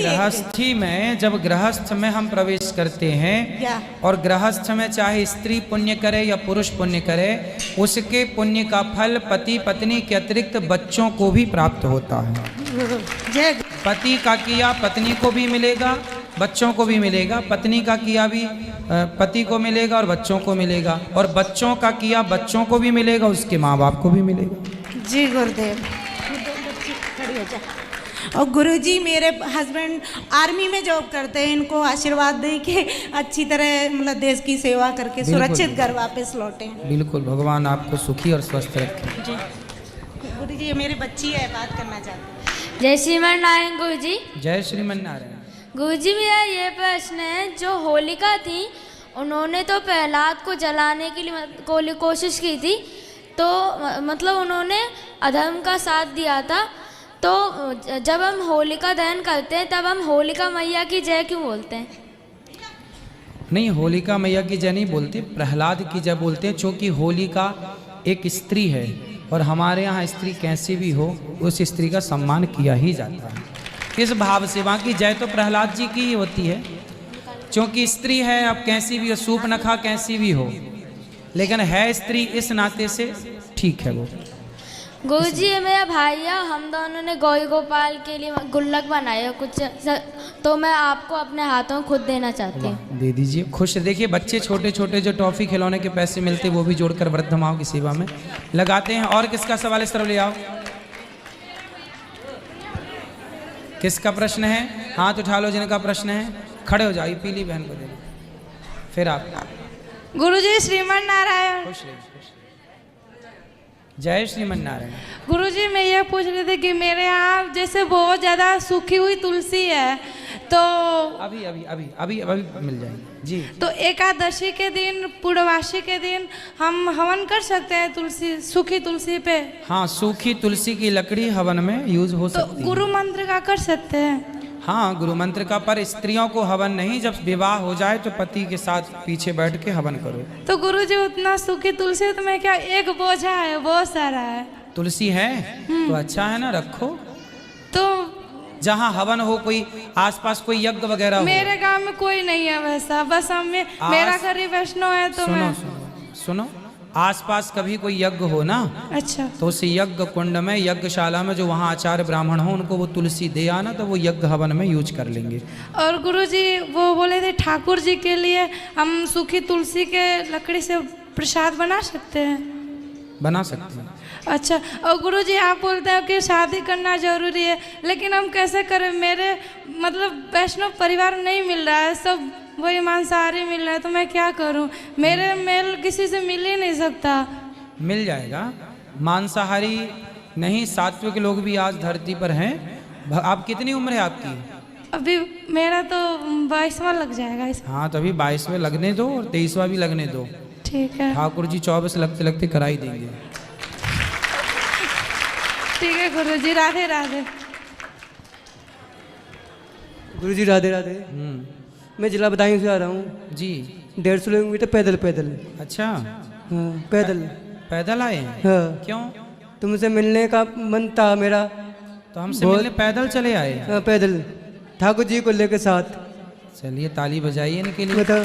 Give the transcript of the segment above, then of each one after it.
भी गृहस्थी में जब गृहस्थ में हम प्रवेश करते हैं और गृहस्थ में चाहे स्त्री पुण्य करे या पुरुष पुण्य करे, उसके पुण्य का फल पति पत्नी के अतिरिक्त बच्चों को भी प्राप्त होता है। पति का किया पत्नी को भी मिलेगा, बच्चों को भी मिलेगा। पत्नी का किया भी पति को मिलेगा और बच्चों को मिलेगा, और बच्चों का किया बच्चों को भी मिलेगा, उसके माँ बाप को भी मिलेगा। जी गुरुदेव। और गुरुजी मेरे हस्बैंड आर्मी में जॉब करते हैं, इनको आशीर्वाद दे के अच्छी तरह मतलब देश की सेवा करके सुरक्षित घर वापस लौटे। बिल्कुल, भगवान आपको सुखी और स्वस्थ रखे। जी गुरुजी, ये मेरी बच्ची है, बात करना चाहती है। जय श्रीमन नारायण गुरुजी। जय श्रीमन नारायण। गुरुजी मेरा ये प्रश्न है, जो होलिका थी उन्होंने तो प्रहलाद को जलाने के लिए कोशिश की थी, तो मतलब उन्होंने अधर्म का साथ दिया था, तो जब हम होलिका दहन करते हैं तब हम होलिका मैया की जय क्यों बोलते हैं? नहीं, होलिका मैया की जय नहीं बोलते, प्रहलाद की जय बोलते हैं, क्योंकि होलिका एक स्त्री है और हमारे यहाँ स्त्री कैसी भी हो उस स्त्री का सम्मान किया ही जाता है। किस भाव से? वहाँ की जय तो प्रहलाद जी की ही होती है, क्योंकि स्त्री है, अब कैसी भी हो, सूप नखा कैसी भी हो, लेकिन है स्त्री, इस नाते से ठीक है वो। गुरुजी ये मेरा भाई है, हम दोनों ने गौरी गोपाल के लिए गुल्लक बनाया कुछ, तो मैं आपको अपने हाथों खुद देना चाहती हूँ। दे दीजिए, खुश। देखिए बच्चे छोटे छोटे जो टॉफी खिलौने के पैसे मिलते वो भी जोड़कर वृद्ध माओ की सेवा में लगाते हैं। और किसका सवाल इस तरफ ले आओ, किसका प्रश्न है? हाथ उठा लो जिनका प्रश्न है, खड़े हो जाओ, पीली बहन को दे दो। फिर आप। गुरुजी श्रीमन नारायण। खुश रहिए। जय श्रीमन नारायण। गुरुजी मैं ये पूछ रही थी कि मेरे यहाँ जैसे बहुत ज़्यादा सूखी हुई तुलसी है, तो अभी अभी अभी अभी अभी मिल जाएगी जी। तो एकादशी के दिन, पूर्णवासी के दिन हम हवन कर सकते हैं तुलसी, सूखी तुलसी पे? हाँ, सूखी तुलसी की लकड़ी हवन में यूज हो सकती है। गुरु मंत्र का कर सकते हैं? हाँ, गुरु मंत्र का, पर स्त्रियों को हवन नहीं, जब विवाह हो जाए तो पति के साथ पीछे बैठ के हवन करो। तो गुरुजी उतना सूखी तुलसी तो मैं क्या, एक बोझा है, बहुत सारा है। तुलसी है तो अच्छा है ना, रखो। तो जहाँ हवन हो, कोई आसपास कोई यज्ञ वगैरह हो। मेरे गांव में कोई नहीं है वैसा, बस हमें, मेरा घर ही वैष्णव है तो सुनो सुनो सुनो, आसपास कभी कोई यज्ञ हो ना, अच्छा, तो उस यज्ञ कुंड में, यज्ञशाला में जो वहाँ आचार्य ब्राह्मण हो, उनको वो तुलसी दे आना, तो वो यज्ञ हवन में यूज कर लेंगे। और गुरुजी वो बोले थे ठाकुर जी के लिए हम सूखी तुलसी के लकड़ी से प्रसाद बना सकते हैं? बना सकते हैं। अच्छा, और गुरुजी आप बोलते हैं कि शादी करना जरूरी है, लेकिन हम कैसे करें? मेरे मतलब वैष्णव परिवार नहीं मिल रहा है, सब वही मांसाहारी मिल रहा है, तो मैं क्या करूं? मेरे मेल किसी से मिल ही नहीं सकता। मिल जाएगा, मांसाहारी नहीं, सात्विक लोग भी आज धरती पर हैं। आप कितनी उम्र है आपकी? अभी मेरा तो 22वां लग जाएगा इस। हाँ, तो अभी 22वें लगने दो और 23वां भी लगने दो। ठीक है, ठाकुर जी 24 लगते लगते कराई देंगे। ठीक है गुरुजी, राधे राधे। गुरुजी राधे राधे। मैं जिला बदायूं से आ रहा हूँ जी। 150 किलोमीटर पैदल पैदल। अच्छा, हाँ, पैदल पैदल आए? हाँ। क्यों? तुमसे मिलने का मन था मेरा, तो हमसे मिलने पैदल चले आए? हाँ, पैदल, ठाकुर जी को लेके साथ। चलिए ताली बजाइए इनके लिए। बताओ,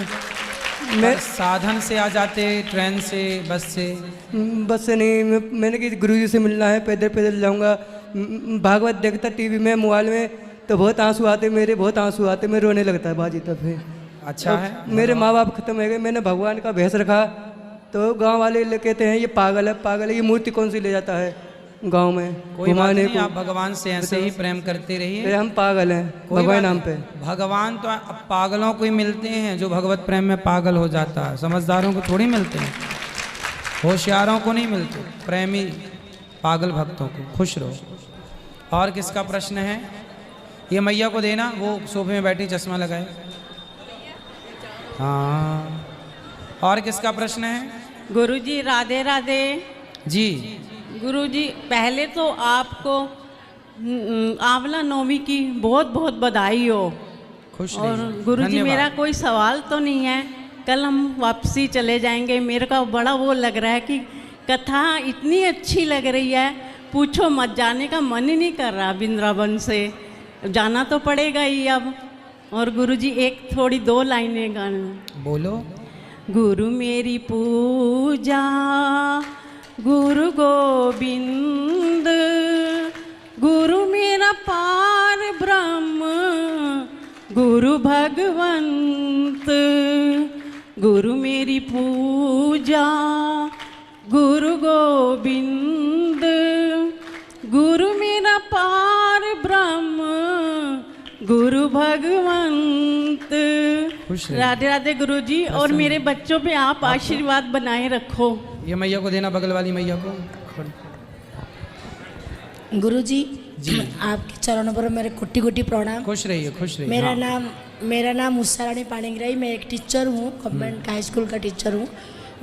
मैं साधन से आ जाते, ट्रेन से, बस से? बस से नहीं, मैंने कि गुरुजी से मिलना है, पैदल पैदल जाऊँगा। भागवत देखता टीवी में, मोबाइल में, तो बहुत आंसू आते मेरे, बहुत आंसू आते, मैं रोने लगता है बाजी तब है। अच्छा है। मेरे माँ बाप खत्म हो गए, मैंने भगवान का भेष रखा, तो गांव वाले कहते हैं ये पागल है, पागल है, ये मूर्ति कौन सी ले जाता है गांव में कोई बात नहीं, आप भगवान से ऐसे ही प्रेम करते रहिए। हम पागल हैं भगवान नाम पे। भगवान तो पागलों को ही मिलते हैं, जो भगवत प्रेम में पागल हो जाता है, समझदारों को थोड़ी मिलते हैं, होशियारों को नहीं मिलते, प्रेमी पागल भक्तों को। खुश रहो। और किसका प्रश्न है? ये मैया को देना, वो सोफे में बैठी चश्मा लगाए। हाँ, और किसका प्रश्न है? गुरुजी राधे राधे जी। गुरुजी पहले तो आपको आंवला नवमी की बहुत बहुत बधाई हो। खुश और गुरुजी मेरा कोई सवाल तो नहीं है, कल हम वापसी चले जाएंगे। मेरे का बड़ा वो लग रहा है कि कथा इतनी अच्छी लग रही है, पूछो मत, जाने का मन ही नहीं कर रहा वृंदावन से। जाना तो पड़ेगा ही अब। और गुरुजी एक थोड़ी 2 लाइनें गाने। बोलो। गुरु मेरी पूजा गुरु गोविंद, गुरु मेरा पार ब्रह्म गुरु भगवंत। गुरु मेरी पूजा गुरु गोविंद, गुरु मेरा पार ब्रह्म गुरु भगवंत। खुश रहे। राधे राधे गुरुजी। और मेरे बच्चों पे आप आशीर्वाद बनाए रखो। ये मैया को देना, बगल वाली मैया को। गुरुजी जी। आपके चरणों पर मेरे कोटि कोटि प्रणाम। खुश रहिए, खुश रहिए। मेरा नाम उषा रानी पाणिग्राही। मैं एक टीचर हूँ, गवर्नमेंट हाई स्कूल का टीचर हूँ।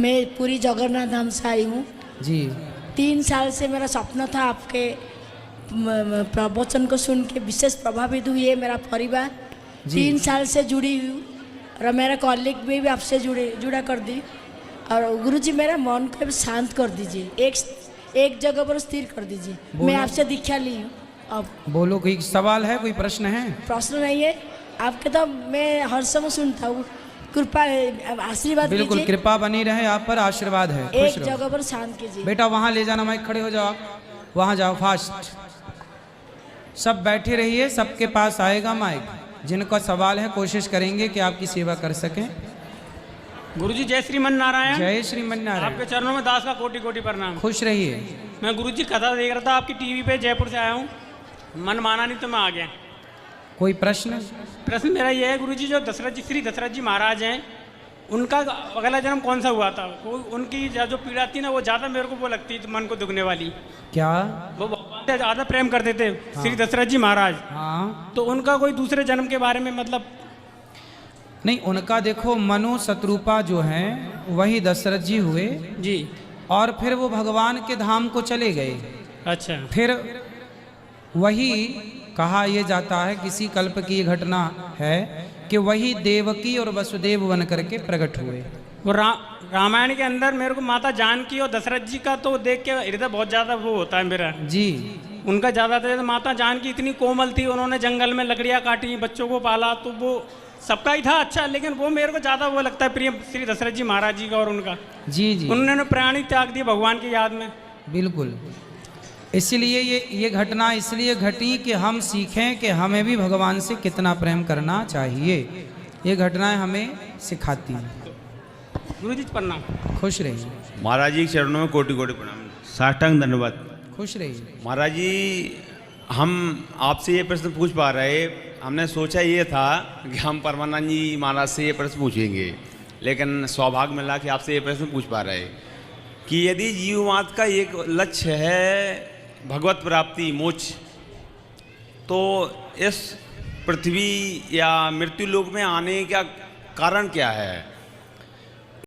मैं पूरी जगन्नाथ धाम से आई हूँ जी। 3 साल से मेरा सपना था आपके प्रवचन को सुन के विशेष प्रभावित हुई है मेरा परिवार। 3 साल से जुड़ी हुई और मेरा कॉलीग भी आपसे जुड़ा कर दी। और गुरुजी मेरा मन को शांत कर दीजिए, एक जगह पर स्थिर कर दीजिए। मैं आपसे दीक्षा ली हूँ। अब बोलो, कोई सवाल है, कोई प्रश्न है? प्रश्न नहीं है, आपके तो मैं हर समय सुनता हूँ। कृपा आशीर्वाद बिल्कुल, कीजिए। कृपा बनी रहे आप पर, आशीर्वाद है। एक खुश रहो। जगह पर शांत कीजिए। बेटा वहाँ ले जाना, माइक खड़े हो जाओ आप, वहाँ जाओ फास्ट। सब बैठे रहिए, सबके पास आएगा माइक। जिनका सवाल है कोशिश करेंगे कि आपकी सेवा कर सकें। गुरुजी जय श्रीमन नारायण। जय श्रीमन नारायण। आपके चरणों में दास का कोटि कोटि प्रणाम। खुश रहिए। मैं गुरुजी कथा देख रहा था आपकी टीवी पे, जयपुर से आया हूँ। मन माना नहीं तो मैं आ गया। कोई प्रश्न? प्रश्न मेरा ये है गुरुजी, जो श्री दशरथ जी महाराज हैं, उनका अगला जन्म कौन सा हुआ था? वो उनकी जो पीड़ा थी ना, वो ज़्यादा मेरे को वो लगती थी, मन को दुखने वाली। क्या? वो भगवान से ज़्यादा प्रेम करते थे। हाँ। श्री दशरथ जी महाराज। हाँ। तो उनका कोई दूसरे जन्म के बारे में मतलब? नहीं, उनका देखो, मनु शत्रुपा जो हैं वही दशरथ जी हुए जी। और फिर वो भगवान के धाम को चले गए। अच्छा। फिर वही कहा यह जाता है, किसी कल्प की ये घटना है कि वही देवकी और वसुदेव बन करके प्रकट हुए। वो रामायण के अंदर मेरे को माता जानकी और दशरथ जी का तो देख के हृदय बहुत ज़्यादा वो होता है मेरा जी। उनका ज़्यादा तो माता जानकी इतनी कोमल थी, उन्होंने जंगल में लकड़ियाँ काटी, बच्चों को पाला, तो वो सबका ही था अच्छा, लेकिन वो मेरे को ज़्यादा वो लगता है प्रिय श्री दशरथ जी महाराज जी का और उनका। जी जी। उन्होंने प्राणी त्याग दिए भगवान की याद में। बिल्कुल। इसलिए ये घटना इसलिए घटी कि हम सीखें कि हमें भी भगवान से कितना प्रेम करना चाहिए। ये घटनाएं हमें सिखाती हैं। गुरु जी प्रणाम। खुश रहिए। महाराज जी के चरणों में कोटि कोटि प्रणाम, साष्टांग धन्यवाद। खुश रहिए। महाराज जी, हम आपसे ये प्रश्न पूछ पा रहे, हमने सोचा ये था कि हम परमानंद जी महाराज से ये प्रश्न पूछेंगे, लेकिन सौभाग्य मिला कि आपसे ये प्रश्न पूछ पा रहे कि यदि जीवमात्र का एक लक्ष्य है भगवत प्राप्ति, मोक्ष, तो इस पृथ्वी या मृत्यु लोक में आने का कारण क्या है?